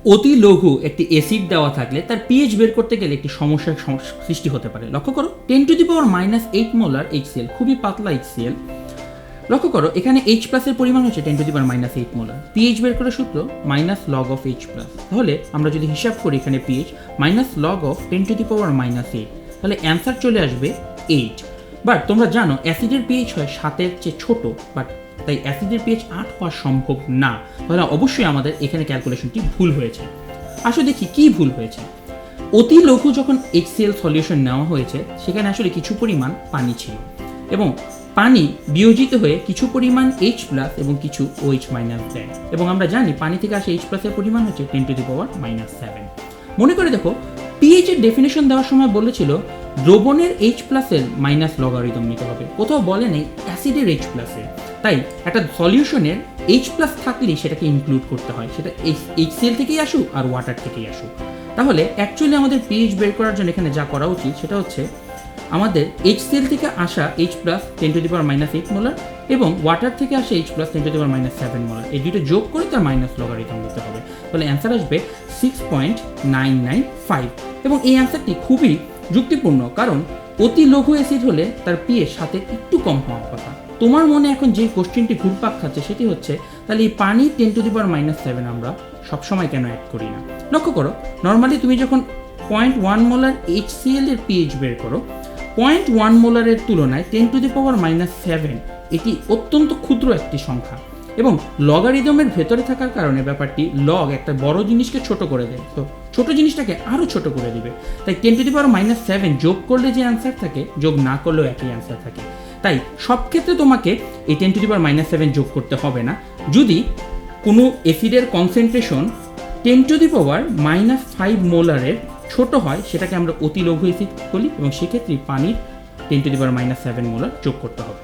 অতি লঘু একটি অ্যাসিড দেওয়া থাকলে তার পিএইচ বের করতে গেলে একটি সমস্যার সৃষ্টি হতে পারে। লক্ষ্য করো 10⁻⁻8 মোলার HCl, খুবই পাতলা HCl। লক্ষ্য করো এখানে H প্লাসের পরিমাণ হচ্ছে 10⁻⁻8 মোলার। পিএইচ বের করার সূত্র log of H প্লাস। তাহলে আমরা যদি হিসাব করি এখানে পিএইচ log of 10⁻⁸, তাহলে অ্যান্সার চলে আসবে 8। বাট তোমরা জানো অ্যাসিডের পিএইচ হয় 7-এর চেয়ে ছোট, বাট তাই অ্যাসিডের পিএইচ 8 হওয়া সম্ভব না। তাহলে অবশ্যই আমাদের এখানে ক্যালকুলেশনটি ভুল হয়েছে। আসলে দেখি কি ভুল হয়েছে। অতি লঘু যখন HCl সলিউশন নেওয়া হয়েছে সেখানে আসলে কিছু পরিমাণ পানি ছিল এবং পানি বিয়োজিত হয়ে কিছু পরিমাণ H প্লাস এবং কিছু OH মাইনাস দেয়, এবং আমরা জানি পানি থেকে আসে H প্লাসের পরিমাণ হচ্ছে 10⁻⁷। মনে করে দেখো পিএইচ এর ডেফিনেশন দেওয়ার সময় বলেছিল দ্রবণের H প্লাসের মাইনাস লগারিদম নিতে হবে, কোথাও বলে নেই অ্যাসিডের H প্লাসের। তাই একটা সলিউশনের H প্লাস থাকলেই সেটাকে ইনক্লুড করতে হয়, সেটা HCl থেকেই আসুক আর ওয়াটার থেকেই আসুক। তাহলে অ্যাকচুয়ালি আমাদের পিএইচ বের করার জন্য এখানে যা করা উচিত সেটা হচ্ছে আমাদের HCl থেকে আসা H প্লাস 10⁻⁸ মোলার এবং ওয়াটার থেকে আসা H প্লাস 10⁻⁷ মোলার, এই দুটো যোগ করে তার মাইনাস লগারিদম নিতে হবে। তাহলে অ্যান্সার আসবে 6.995, এবং এই অ্যান্সারটি খুবই যুক্তিপূর্ণ, কারণ অতি লঘু অ্যাসিড হলে তার পিএইচ 7-এর একটু কম হওয়ার কথা। তোমার মনে এখন যে কোশ্চেনটি ঘুরপাক খাচ্ছে সেটি হচ্ছে তাহলে এই পানি 10⁻⁷ আমরা সবসময় কেন অ্যাড করি না। লক্ষ্য করো নর্মালি তুমি যখন 0.1 মোলার HCl এর পিএইচ বের করো, 0.1 মোলারের তুলনায় 10⁻⁷ এটি অত্যন্ত ক্ষুদ্র একটি সংখ্যা, এবং লগারিদমের ভেতরে থাকার কারণে ব্যাপারটি লগ একটা বড় জিনিসকে ছোট করে দেয়, তো ছোট জিনিসটাকে আরও ছোট করে দিবে। তাই 10⁻⁷ যোগ করলে যে অ্যান্সার থাকে, যোগ না করলেও একই অ্যান্সার থাকে। তাই সব ক্ষেত্রে তোমাকে এই 10⁻⁷ যোগ করতে হবে না। যদি কোনো অ্যাসিডের কনসেন্ট্রেশন 10⁻⁻5 মোলারের ছোট হয় সেটাকে আমরা অতি লঘু অ্যাসিড বলি, এবং সেক্ষেত্রে পানির 10⁻⁷ মোলার যোগ করতে হবে।